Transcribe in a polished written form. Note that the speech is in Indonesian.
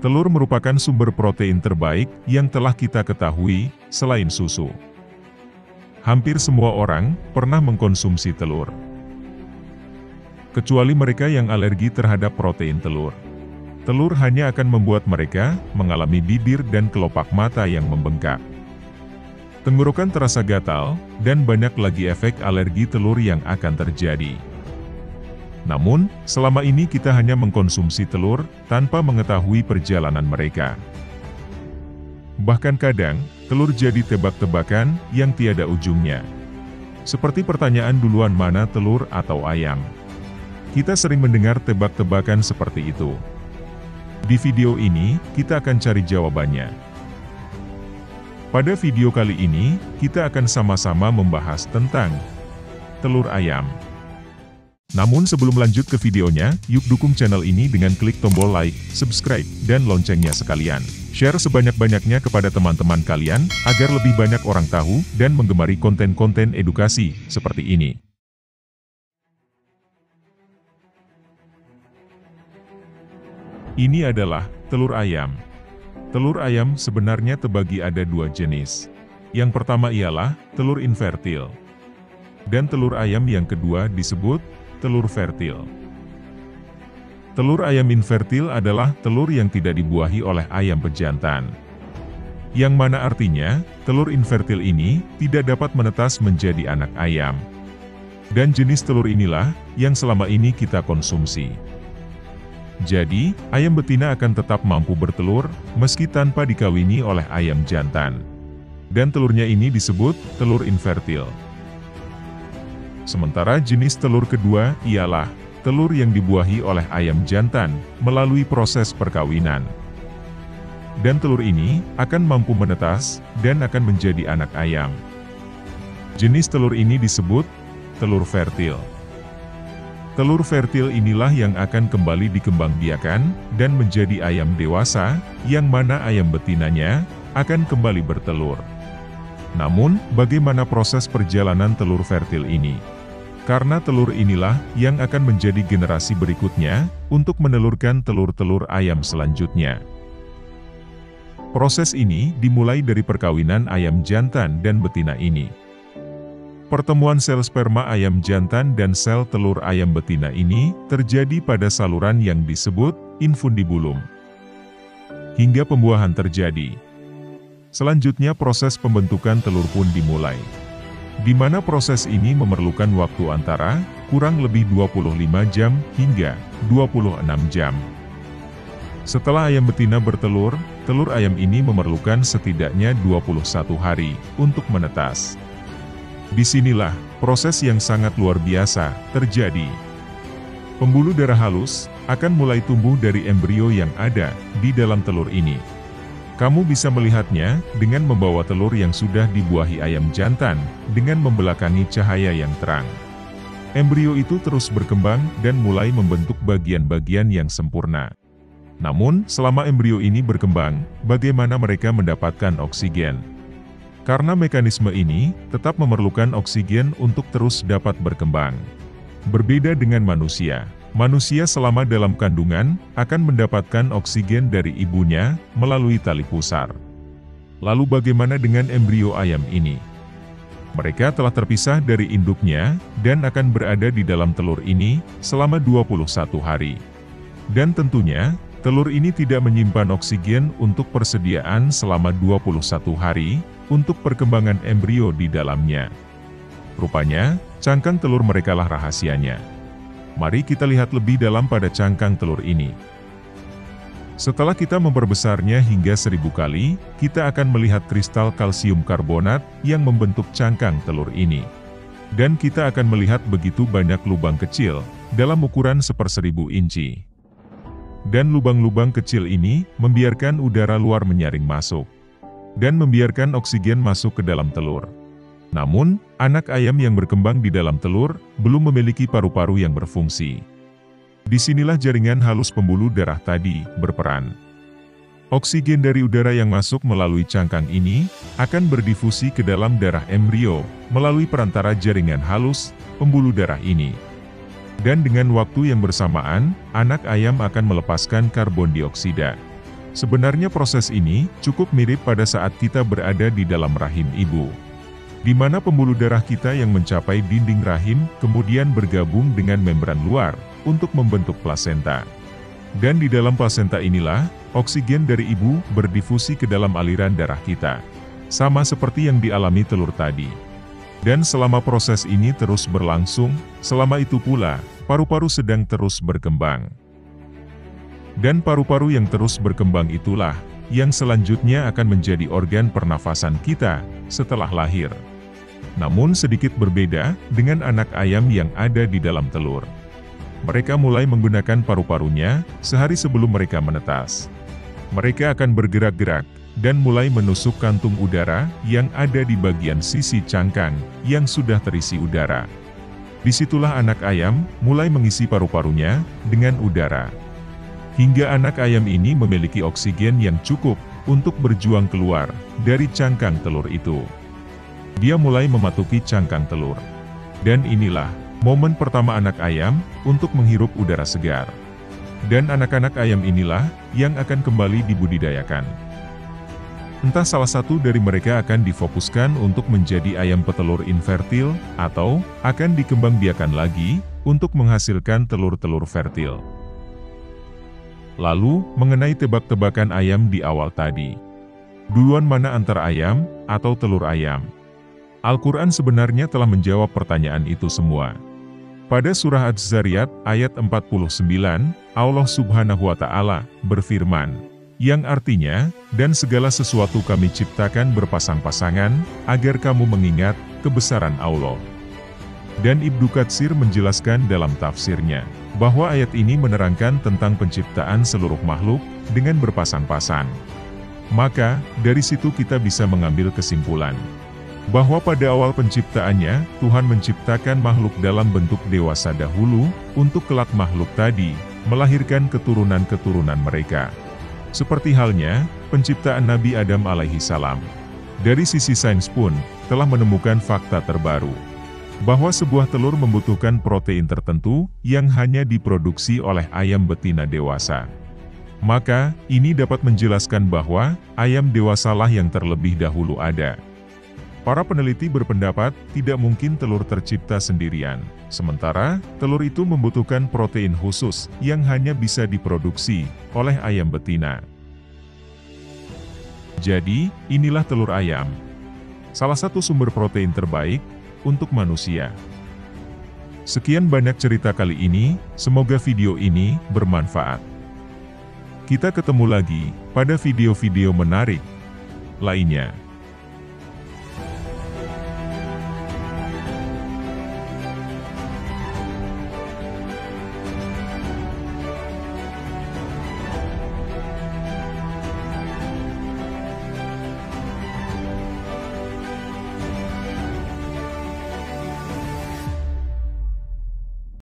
Telur merupakan sumber protein terbaik yang telah kita ketahui, selain susu. Hampir semua orang pernah mengkonsumsi telur, kecuali mereka yang alergi terhadap protein telur. Telur hanya akan membuat mereka mengalami bibir dan kelopak mata yang membengkak. Tenggorokan terasa gatal, dan banyak lagi efek alergi telur yang akan terjadi. Namun, selama ini kita hanya mengkonsumsi telur tanpa mengetahui perjalanan mereka. Bahkan kadang, telur jadi tebak-tebakan yang tiada ujungnya. Seperti pertanyaan duluan mana telur atau ayam. Kita sering mendengar tebak-tebakan seperti itu. Di video ini, kita akan cari jawabannya. Pada video kali ini, kita akan sama-sama membahas tentang telur ayam. Namun sebelum lanjut ke videonya, yuk dukung channel ini dengan klik tombol like, subscribe, dan loncengnya sekalian. Share sebanyak-banyaknya kepada teman-teman kalian, agar lebih banyak orang tahu dan menggemari konten-konten edukasi seperti ini. Ini adalah telur ayam. Telur ayam sebenarnya terbagi ada dua jenis. Yang pertama ialah telur infertil. Dan telur ayam yang kedua disebut telur fertil. Telur ayam infertil adalah telur yang tidak dibuahi oleh ayam pejantan. Yang mana artinya, telur infertil ini tidak dapat menetas menjadi anak ayam. Dan jenis telur inilah yang selama ini kita konsumsi. Jadi, ayam betina akan tetap mampu bertelur meski tanpa dikawini oleh ayam jantan. Dan telurnya ini disebut telur infertil. Sementara jenis telur kedua ialah telur yang dibuahi oleh ayam jantan melalui proses perkawinan. Dan telur ini akan mampu menetas dan akan menjadi anak ayam. Jenis telur ini disebut telur fertil. Telur fertil inilah yang akan kembali dikembangbiakan dan menjadi ayam dewasa, yang mana ayam betinanya akan kembali bertelur. Namun, bagaimana proses perjalanan telur fertil ini? Karena telur inilah yang akan menjadi generasi berikutnya untuk menelurkan telur-telur ayam selanjutnya. Proses ini dimulai dari perkawinan ayam jantan dan betina ini. Pertemuan sel sperma ayam jantan dan sel telur ayam betina ini terjadi pada saluran yang disebut infundibulum. Hingga pembuahan terjadi. Selanjutnya proses pembentukan telur pun dimulai. Di mana proses ini memerlukan waktu antara kurang lebih 25 jam hingga 26 jam. Setelah ayam betina bertelur, telur ayam ini memerlukan setidaknya 21 hari untuk menetas. Disinilah proses yang sangat luar biasa terjadi. Pembuluh darah halus akan mulai tumbuh dari embrio yang ada di dalam telur ini. Kamu bisa melihatnya dengan membawa telur yang sudah dibuahi ayam jantan, dengan membelakangi cahaya yang terang. Embrio itu terus berkembang dan mulai membentuk bagian-bagian yang sempurna. Namun, selama embrio ini berkembang, bagaimana mereka mendapatkan oksigen? Karena mekanisme ini tetap memerlukan oksigen untuk terus dapat berkembang. Berbeda dengan manusia. Manusia selama dalam kandungan akan mendapatkan oksigen dari ibunya melalui tali pusar. Lalu bagaimana dengan embrio ayam ini? Mereka telah terpisah dari induknya dan akan berada di dalam telur ini selama 21 hari. Dan tentunya, telur ini tidak menyimpan oksigen untuk persediaan selama 21 hari untuk perkembangan embrio di dalamnya. Rupanya, cangkang telur merekalah rahasianya. Mari kita lihat lebih dalam pada cangkang telur ini. Setelah kita memperbesarnya hingga 1000 kali, kita akan melihat kristal kalsium karbonat yang membentuk cangkang telur ini. Dan kita akan melihat begitu banyak lubang kecil, dalam ukuran 1/1000 inci. Dan lubang-lubang kecil ini membiarkan udara luar menyaring masuk. Dan membiarkan oksigen masuk ke dalam telur. Namun, anak ayam yang berkembang di dalam telur belum memiliki paru-paru yang berfungsi. Disinilah jaringan halus pembuluh darah tadi berperan. Oksigen dari udara yang masuk melalui cangkang ini akan berdifusi ke dalam darah embrio melalui perantara jaringan halus pembuluh darah ini. Dan dengan waktu yang bersamaan, anak ayam akan melepaskan karbon dioksida. Sebenarnya proses ini cukup mirip pada saat kita berada di dalam rahim ibu, di mana pembuluh darah kita yang mencapai dinding rahim kemudian bergabung dengan membran luar untuk membentuk plasenta. Dan di dalam plasenta inilah, oksigen dari ibu berdifusi ke dalam aliran darah kita, sama seperti yang dialami telur tadi. Dan selama proses ini terus berlangsung, selama itu pula, paru-paru sedang terus berkembang. Dan paru-paru yang terus berkembang itulah, yang selanjutnya akan menjadi organ pernafasan kita, setelah lahir. Namun sedikit berbeda, dengan anak ayam yang ada di dalam telur. Mereka mulai menggunakan paru-parunya, sehari sebelum mereka menetas. Mereka akan bergerak-gerak, dan mulai menusuk kantung udara, yang ada di bagian sisi cangkang, yang sudah terisi udara. Disitulah anak ayam, mulai mengisi paru-parunya, dengan udara. Hingga anak ayam ini memiliki oksigen yang cukup, untuk berjuang keluar, dari cangkang telur itu. Dia mulai memasuki cangkang telur. Dan inilah, momen pertama anak ayam, untuk menghirup udara segar. Dan anak-anak ayam inilah, yang akan kembali dibudidayakan. Entah salah satu dari mereka akan difokuskan untuk menjadi ayam petelur infertil, atau, akan dikembangbiakan lagi, untuk menghasilkan telur-telur fertil. Lalu, mengenai tebak-tebakan ayam di awal tadi. Duluan mana antara ayam, atau telur ayam? Al-Quran sebenarnya telah menjawab pertanyaan itu semua. Pada surah Az-Zariyat, ayat 49, Allah Subhanahu wa Ta'ala berfirman, yang artinya, dan segala sesuatu kami ciptakan berpasang-pasangan, agar kamu mengingat kebesaran Allah. Dan Ibnu Katsir menjelaskan dalam tafsirnya, bahwa ayat ini menerangkan tentang penciptaan seluruh makhluk, dengan berpasang-pasang. Maka, dari situ kita bisa mengambil kesimpulan, bahwa pada awal penciptaannya, Tuhan menciptakan makhluk dalam bentuk dewasa dahulu, untuk kelak makhluk tadi, melahirkan keturunan-keturunan mereka. Seperti halnya, penciptaan Nabi Adam alaihi salam. Dari sisi sains pun, telah menemukan fakta terbaru, bahwa sebuah telur membutuhkan protein tertentu, yang hanya diproduksi oleh ayam betina dewasa. Maka, ini dapat menjelaskan bahwa, ayam dewasalah yang terlebih dahulu ada. Para peneliti berpendapat, tidak mungkin telur tercipta sendirian. Sementara, telur itu membutuhkan protein khusus, yang hanya bisa diproduksi oleh ayam betina. Jadi, inilah telur ayam. Salah satu sumber protein terbaik, untuk manusia. Sekian banyak cerita kali ini, semoga video ini bermanfaat. Kita ketemu lagi, pada video-video menarik lainnya.